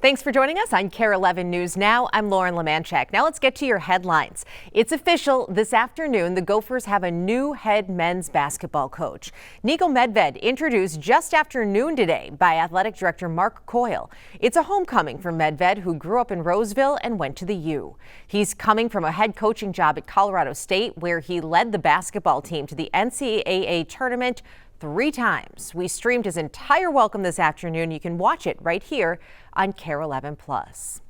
Thanks for joining us on KARE 11 News Now. I'm Lauren Lemanchak. Now let's get to your headlines. It's official. This afternoon, the Gophers have a new head men's basketball coach. Niko Medved introduced just after noon today by Athletic Director Mark Coyle. It's a homecoming for Medved, who grew up in Roseville and went to the U. He's coming from a head coaching job at Colorado State, where he led the basketball team to the NCAA tournament 3 times. We streamed his entire welcome this afternoon. You can watch it right here on KARE 11 Plus.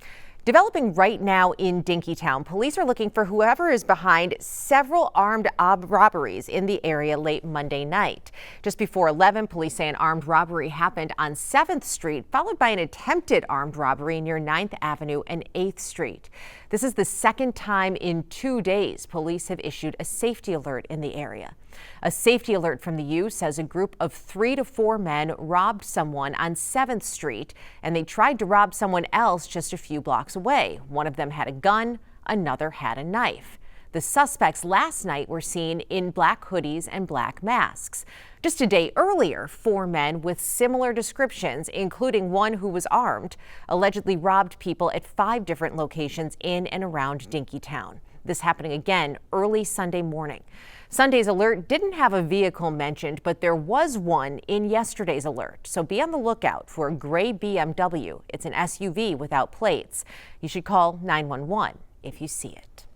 Developing right now in Dinkytown, police are looking for whoever is behind several armed robberies in the area late Monday night. Just before 11, police say an armed robbery happened on 7th Street, followed by an attempted armed robbery near 9th Avenue and 8th Street. This is the second time in 2 days police have issued a safety alert in the area. A safety alert from the U says a group of 3 to 4 men robbed someone on 7th Street, and they tried to rob someone else just a few blocks away. One of them had a gun, another had a knife. The suspects last night were seen in black hoodies and black masks. Just a day earlier, 4 men with similar descriptions, including one who was armed, allegedly robbed people at 5 different locations in and around Dinkytown. This happening again early Sunday morning. Sunday's alert didn't have a vehicle mentioned, but there was one in yesterday's alert. So be on the lookout for a gray BMW. It's an SUV without plates. You should call 911 if you see it.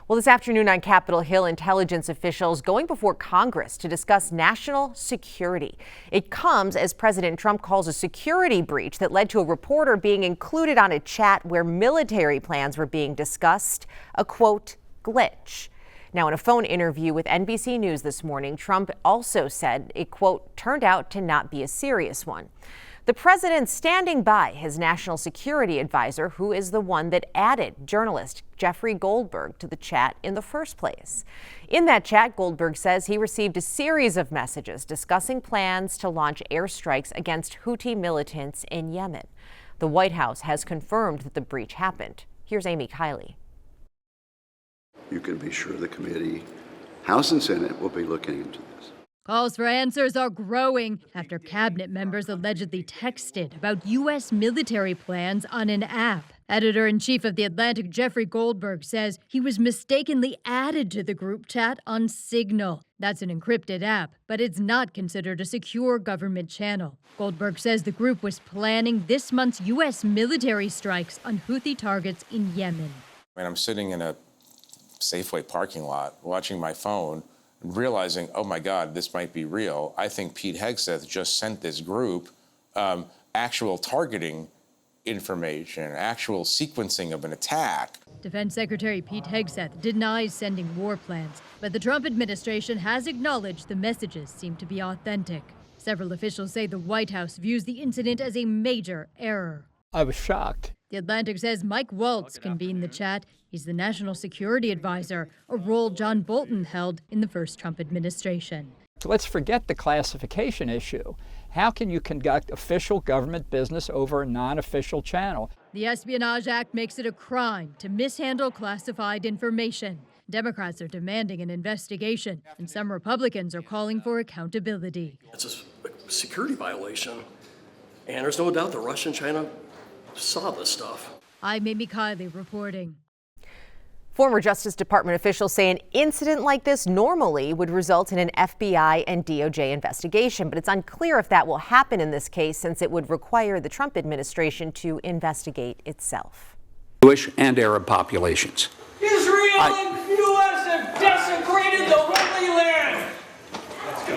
Well, this afternoon on Capitol Hill, intelligence officials going before Congress to discuss national security. It comes as President Trump calls a security breach that led to a reporter being included on a chat where military plans were being discussed, a quote, glitch. Now, in a phone interview with NBC News this morning, Trump also said it, quote, turned out to not be a serious one. The president standing by his national security advisor, who is the one that added journalist Jeffrey Goldberg to the chat in the first place. In that chat, Goldberg says he received a series of messages discussing plans to launch airstrikes against Houthi militants in Yemen. The White House has confirmed that the breach happened. Here's Amy Kiley. You can be sure the committee, House and Senate, will be looking into this. Calls for answers are growing after cabinet members allegedly texted about U.S. military plans on an app. Editor-in-chief of The Atlantic, Jeffrey Goldberg, says he was mistakenly added to the group chat on Signal. That's an encrypted app, but it's not considered a secure government channel. Goldberg says the group was planning this month's U.S. military strikes on Houthi targets in Yemen. And I'm sitting in a Safeway parking lot watching my phone and realizing, oh my God, this might be real. I think Pete Hegseth just sent this group actual targeting information, actual sequencing of an attack. Defense Secretary Pete Hegseth denies sending war plans, but the Trump administration has acknowledged the messages seem to be authentic. Several officials say the White House views the incident as a major error. I was shocked. The Atlantic says Mike Waltz convened the chat. He's the national security advisor, a role John Bolton held in the first Trump administration. Let's forget the classification issue. How can you conduct official government business over a non-official channel? The Espionage Act makes it a crime to mishandle classified information. Democrats are demanding an investigation, and some Republicans are calling for accountability. It's a security violation, and there's no doubt that Russia and China saw this stuff. I'm Amy Kiley reporting. Former Justice Department officials say an incident like this normally would result in an FBI and DOJ investigation, but it's unclear if that will happen in this case since it would require the Trump administration to investigate itself. Jewish and Arab populations. Israel and the U.S. have desecrated the Holy Land.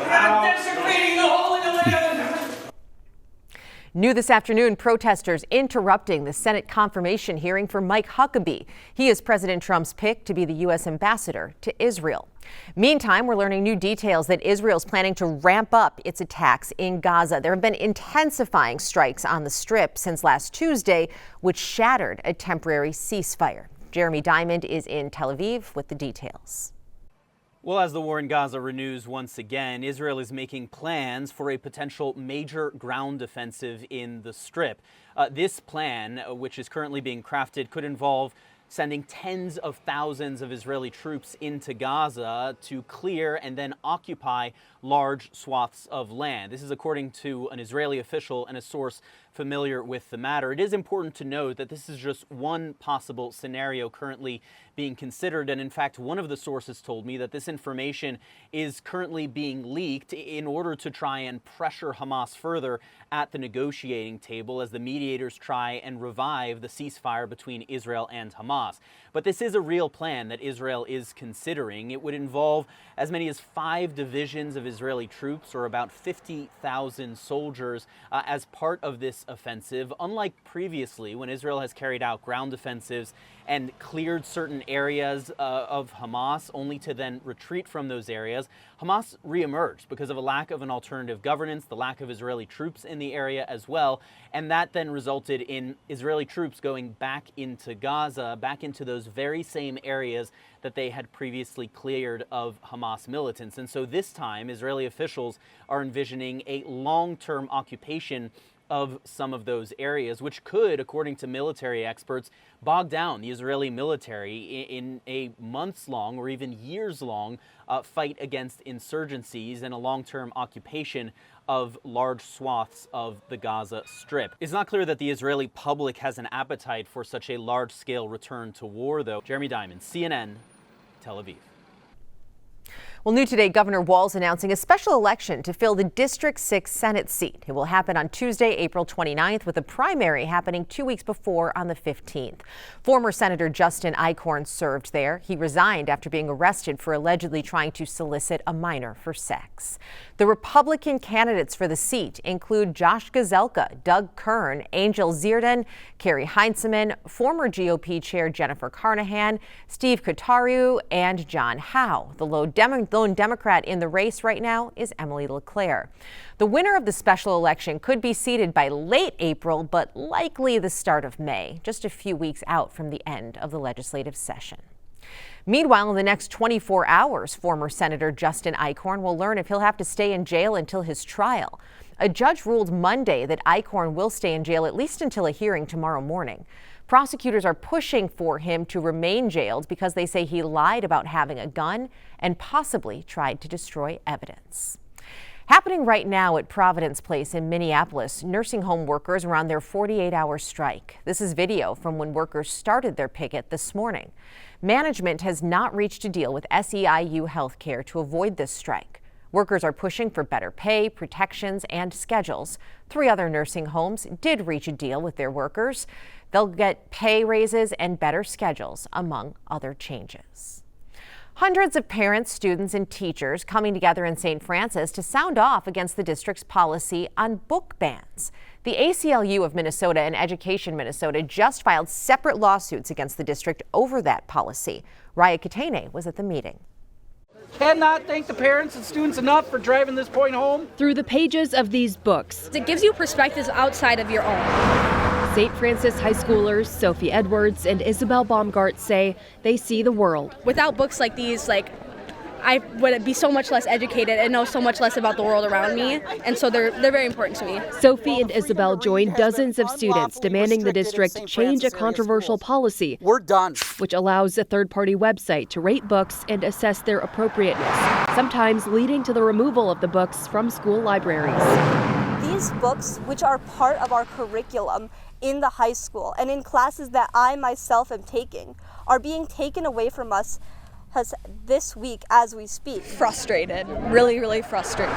Not desecrating the Holy Land. New this afternoon, protesters interrupting the Senate confirmation hearing for Mike Huckabee. He is President Trump's pick to be the U.S. ambassador to Israel. Meantime, we're learning new details that Israel's planning to ramp up its attacks in Gaza. There have been intensifying strikes on the Strip since last Tuesday, which shattered a temporary ceasefire. Jeremy Diamond is in Tel Aviv with the details. Well, as the war in Gaza renews once again, Israel is making plans for a potential major ground offensive in the Strip. This plan, which is currently being crafted, could involve sending tens of thousands of Israeli troops into Gaza to clear and then occupy large swaths of land. This is according to an Israeli official and a source familiar with the matter. It is important to note that this is just one possible scenario currently being considered. And in fact, one of the sources told me that this information is currently being leaked in order to try and pressure Hamas further at the negotiating table as the mediators try and revive the ceasefire between Israel and Hamas. But this is a real plan that Israel is considering. It would involve as many as 5 divisions of Israeli troops, or about 50,000 soldiers, as part of this offensive. Unlike previously, when Israel has carried out ground offensives and cleared certain areas of Hamas, only to then retreat from those areas, Hamas reemerged because of a lack of an alternative governance, the lack of Israeli troops in the area as well. And that then resulted in Israeli troops going back into Gaza, back into those very same areas that they had previously cleared of Hamas militants. And so this time, Israeli officials are envisioning a long-term occupation of some of those areas, which could, according to military experts, bog down the Israeli military in a months-long or even years-long fight against insurgencies and a long-term occupation of large swaths of the Gaza Strip. It's not clear that the Israeli public has an appetite for such a large-scale return to war, though. Jeremy Diamond, CNN, Tel Aviv. Well, new today, Governor Walz announcing a special election to fill the District 6 Senate seat. It will happen on Tuesday, April 29th, with a primary happening 2 weeks before on the 15th. Former Senator Justin Eichhorn served there. He resigned after being arrested for allegedly trying to solicit a minor for sex. The Republican candidates for the seat include Josh Gazelka, Doug Kern, Angel Zierden, Carrie Heinzeman, former GOP Chair Jennifer Carnahan, Steve Kotariu, and John Howe. The lone Democrat in the race right now is Emily LeClaire. The winner of the special election could be seated by late April, but likely the start of May, just a few weeks out from the end of the legislative session. Meanwhile, in the next 24 hours, former Senator Justin Eichhorn will learn if he'll have to stay in jail until his trial. A judge ruled Monday that Eichhorn will stay in jail at least until a hearing tomorrow morning. Prosecutors are pushing for him to remain jailed because they say he lied about having a gun and possibly tried to destroy evidence. Happening right now at Providence Place in Minneapolis, nursing home workers are on their 48-hour strike. This is video from when workers started their picket this morning. Management has not reached a deal with SEIU Healthcare to avoid this strike. Workers are pushing for better pay, protections, and schedules. 3 other nursing homes did reach a deal with their workers. They'll get pay raises and better schedules, among other changes. Hundreds of parents, students, and teachers coming together in St. Francis to sound off against the district's policy on book bans. The ACLU of Minnesota and Education Minnesota just filed separate lawsuits against the district over that policy. Raya Katene was at the meeting. Cannot thank the parents and students enough for driving this point home. Through the pages of these books, it gives you perspectives outside of your own. St. Francis high schoolers Sophie Edwards and Isabel Baumgart say they see the world. Without books like these, I would be so much less educated and know so much less about the world around me, and so they're very important to me. Sophie and Isabel joined dozens of students demanding the district change a controversial policy. We're done. Which allows a third-party website to rate books and assess their appropriateness, sometimes leading to the removal of the books from school libraries. These books, which are part of our curriculum in the high school and in classes that I myself am taking, are being taken away from us this week as we speak. Frustrated, really frustrated.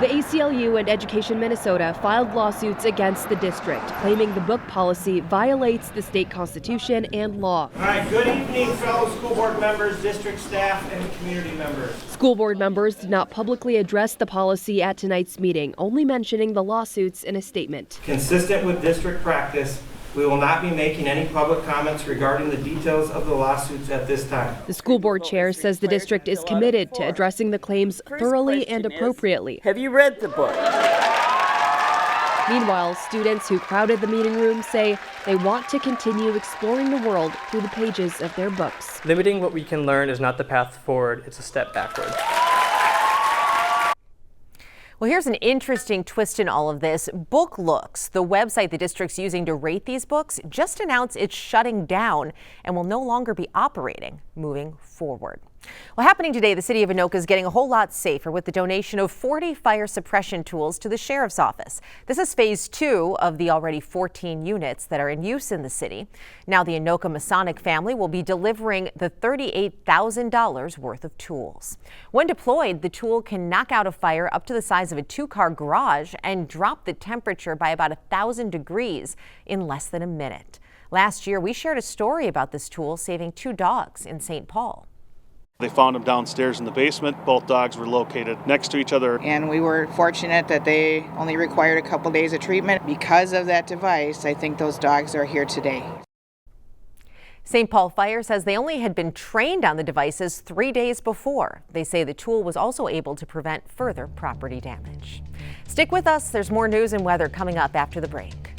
The ACLU and Education Minnesota filed lawsuits against the district, claiming the book policy violates the state constitution and law. All right, good evening, fellow school board members, district staff, and community members. School board members did not publicly address the policy at tonight's meeting, only mentioning the lawsuits in a statement. Consistent with district practice, we will not be making any public comments regarding the details of the lawsuits at this time. The school board chair says the district is committed to addressing the claims thoroughly and appropriately. Have you read the book? Meanwhile, students who crowded the meeting room say they want to continue exploring the world through the pages of their books. Limiting what we can learn is not the path forward, it's a step backward. Well, here's an interesting twist in all of this. BookLooks, the website the district's using to rate these books, just announced it's shutting down and will no longer be operating moving forward. Well, happening today, the city of Anoka is getting a whole lot safer with the donation of 40 fire suppression tools to the sheriff's office. This is phase 2 of the already 14 units that are in use in the city. Now the Anoka Masonic family will be delivering the $38,000 worth of tools. When deployed, the tool can knock out a fire up to the size of a 2-car garage and drop the temperature by about 1,000 degrees in less than a minute. Last year, we shared a story about this tool saving 2 dogs in St. Paul. They found them downstairs in the basement. Both dogs were located next to each other. And we were fortunate that they only required a couple days of treatment. Because of that device, I think those dogs are here today. St. Paul Fire says they only had been trained on the devices 3 days before. They say the tool was also able to prevent further property damage. Stick with us. There's more news and weather coming up after the break.